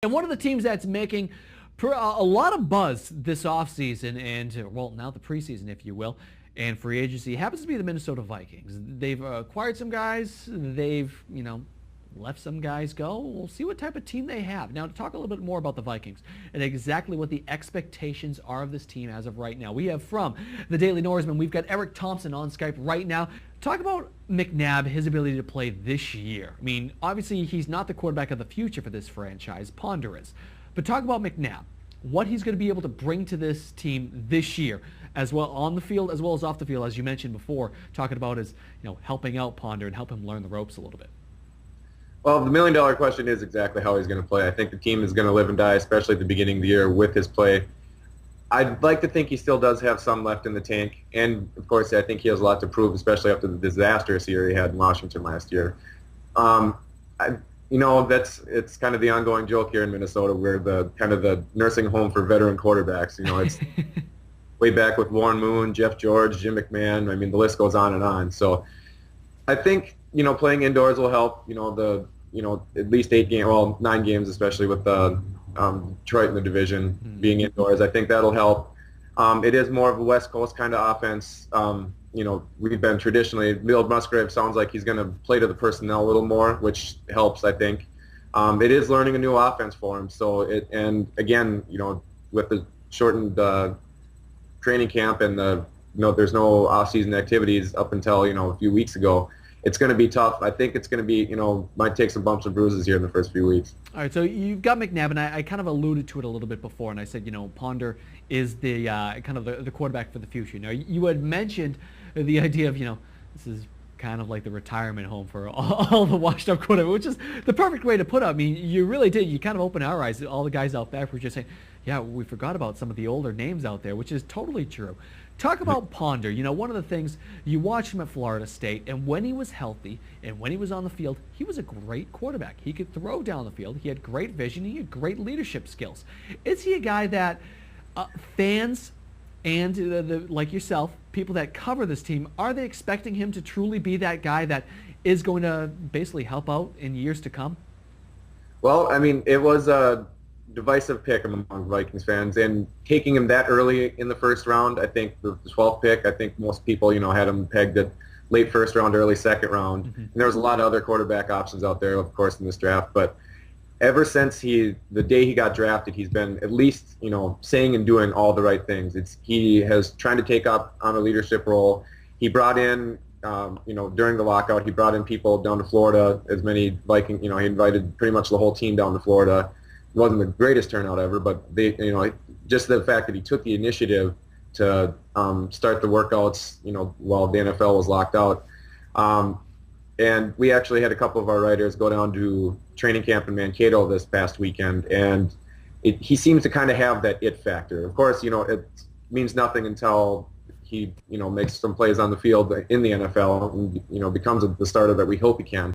And one of the teams that's making a lot of buzz this offseason and, well, now the preseason, if you will, and free agency happens to be the Minnesota Vikings. They've acquired some guys. They've, left some guys go. We'll see what type of team they have. Now, to talk a little bit more about the Vikings and exactly what the expectations are of this team as of right now, we have from the Daily Norseman, we've got Thompson on Skype right now. Talk about McNabb, his ability to play this year. I mean, obviously, he's not the quarterback of the future for this franchise. Ponder is. But talk about McNabb, what he's going to be able to bring to this team this year, as well on the field as well as off the field, as you mentioned before, talking about his, helping out Ponder and help him learn the ropes a little bit. Well, the million-dollar question is exactly how he's going to play. I think the team is going to live and die, especially at the beginning of the year, with his play. I'd like to think he still does have some left in the tank, and of course, I think he has a lot to prove, especially after the disastrous year he had in Washington last year. It's kind of the ongoing joke here in Minnesota. We're the nursing home for veteran quarterbacks. It's way back with Warren Moon, Jeff George, Jim McMahon. I mean, the list goes on and on. So I think playing indoors will help. At least 9 games, especially with Detroit in the division being indoors. I think that'll help. It is more of a West Coast kind of offense. We've been traditionally, Bill Musgrave sounds like he's going to play to the personnel a little more, which helps, I think. It is learning a new offense for him. And again, with the shortened training camp and there's no off-season activities up until, a few weeks ago, it's going to be tough. I think it's going to be, might take some bumps and bruises here in the first few weeks. All right, so you've got McNabb, and I kind of alluded to it a little bit before, and I said, Ponder is the kind of the quarterback for the future. You had mentioned the idea of, this is kind of like the retirement home for all the washed-up quarterbacks, which is the perfect way to put it. I mean, you really did. You kind of opened our eyes. All the guys out back were just saying, yeah, we forgot about some of the older names out there, which is totally true. Talk about Ponder. One of the things, you watch him at Florida State, and when he was healthy and when he was on the field, he was a great quarterback. He could throw down the field. He had great vision. He had great leadership skills. Is he a guy that fans and like yourself, people that cover this team, are they expecting him to truly be that guy that is going to basically help out in years to come? Well, I mean, it was a divisive pick among Vikings fans, and taking him that early in the first round, I think the 12th pick, I think most people, had him pegged at late first round, early second round. And there was a lot of other quarterback options out there, of course, in this draft. But ever since the day he got drafted, he's been at least, saying and doing all the right things. He has trying to take up on a leadership role. He brought in, during the lockout, he brought in people down to Florida, as many Viking, he invited pretty much the whole team down to Florida. It wasn't the greatest turnout ever, but just the fact that he took the initiative to start the workouts, while the NFL was locked out. And we actually had a couple of our writers go down to training camp in Mankato this past weekend, and he seems to kind of have that it factor. Of course, it means nothing until he, makes some plays on the field in the NFL and, becomes the starter that we hope he can.